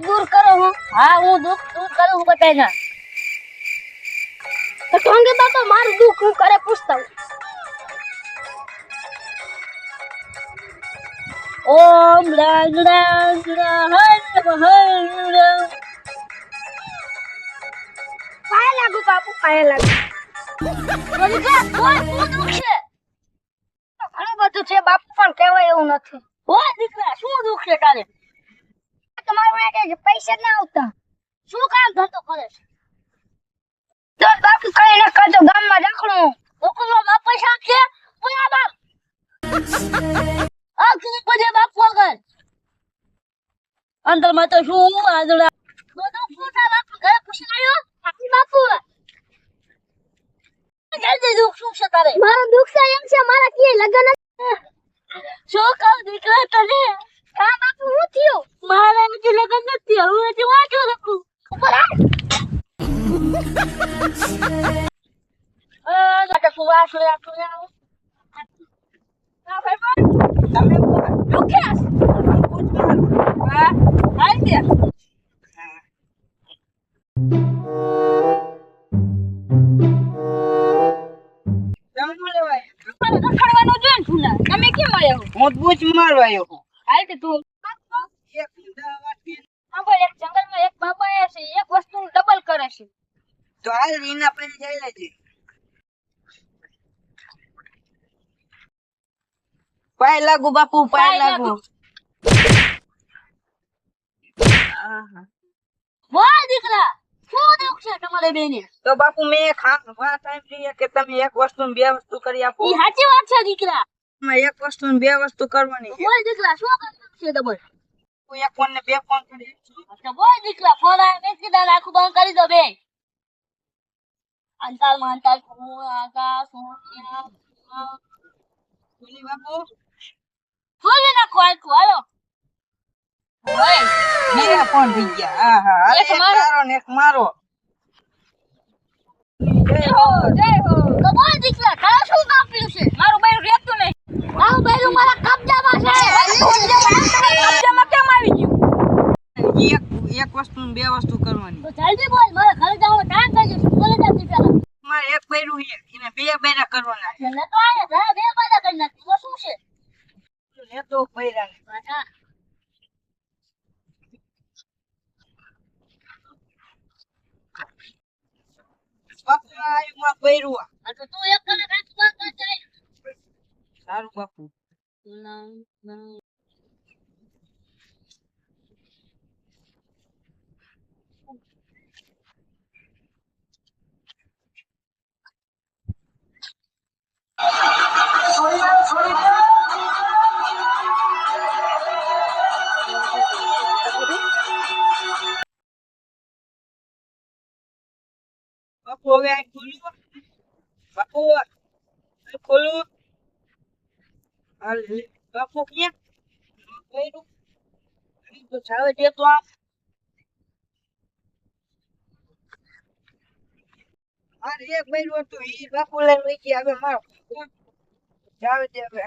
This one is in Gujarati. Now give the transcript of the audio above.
દૂર કરો હું. હા હું દુઃખ દૂર કરું હું બધાયના. તો ઢોંગી બાપા મારું દુઃખ હું કરે પૂછતા હું. ઓમ રામ રામ રામ હર પાય લાગુ બાપુ પાય લાગુ. મને કે કોઈ શું દુઃખ છે? ઘણું બધું છે બાપુ પણ કહેવાય એવું નથી. ઓય દીકરા શું દુઃખ છે તારે? તમારું કે પૈસા ના આવતા. શું કામ ધંધો કરે છે? તો બાપુ કઈ ન કરતો ગામમાં રખડું. ઓકલો બાપ પૈસા છે? ઓયા બાપ. આ કીધું પડે બાપ વગર. અંદર માં તો શું આદડા. તો શું થાય બાપુ ઘરે પૂછી આવ્યો? આપી બાપુ. જલ્દી દુઃખ શું છે તારે? મારું દુઃખ છે એમ છે મારા કે લગન શું કામ દીકરા તને? હા બાપુ હું થયું? મારા જે લગન નથી હું હજી વાંચો રાખું. ઉપર આ લાગે સુવા સુયા સુયા. હા ભાઈ તમે દુખ્યાસ. હા હાલ દે. તમે કેમ આવ્યો? હું બૂચ મારવા આવ્યો છું. હાલ કે તું એક જંગલમાં એક બાબા આવ્યા છે એક વસ્તુ ડબલ કરે છે. તો હાલ રીના પછી જઈ લેજે. પાય લાગુ બાપુ પાય લાગુ. વાહ દીકરા શું દુઃખ છે તમારે બેને? તો બાપુ મેં વાત સાંભળી કે તમે એક વસ્તુ ને બે વસ્તુ કરી આપો. ઈ સાચી વાત છે દીકરા. માં એક વસ્તુ ને બે વસ્તુ કરવાની છે. બોલ દીકરા શું કરવાનું છે ડબલ? હું એક ફોન ને બે ફોન કરી છું. તો બોલ દીકરા ફોન આવે મેસેજ આવે આખું બંધ કરી દો બે. અંતાલ માંતાલ આકાશ બોલી બાપુ બોલી નાખો આખું હાલો. ઓય મેરા ફોન થઈ ગયા. આહા એક મારો ને એક મારો. જય હો જય હો. તો બોલ દીકરા તારે શું કાપ્યું છે? મારું બૈરું રહેતું નહીં. મારું બૈરું મારા કબજામાં છે. કબજામાં કેમ આવી ગયું? એક વસ્તુ ને બે વસ્તુ કરવાની. તો જલ્દી બોલ મારે ઘરે જવાનો ટાઈમ થઈ ગયો છે. બોલે જલ્દી પેલા. મારે એક બૈરું છે એને બે બૈરા કરવાના છે. ને તો આયા ઘરે બે બૈરા કરી નાખ. તો શું છે? ને તો બૈરા ને. હા પકડાયમાં બૈરું. આ તો તું એક કલાક આંખ બંધ કર જાય. સારું બાપુ. બાપુ હવે આ ખોલું. બાપુ ખોલું. હાલ બાપુ ક્યાં બૈરું? તો ચાલે દે તો આમ. અરે એક બૈરું હતું ઈ બાપુ લઈને વઈ ગયા. હવે મારો જાવે દે હવે.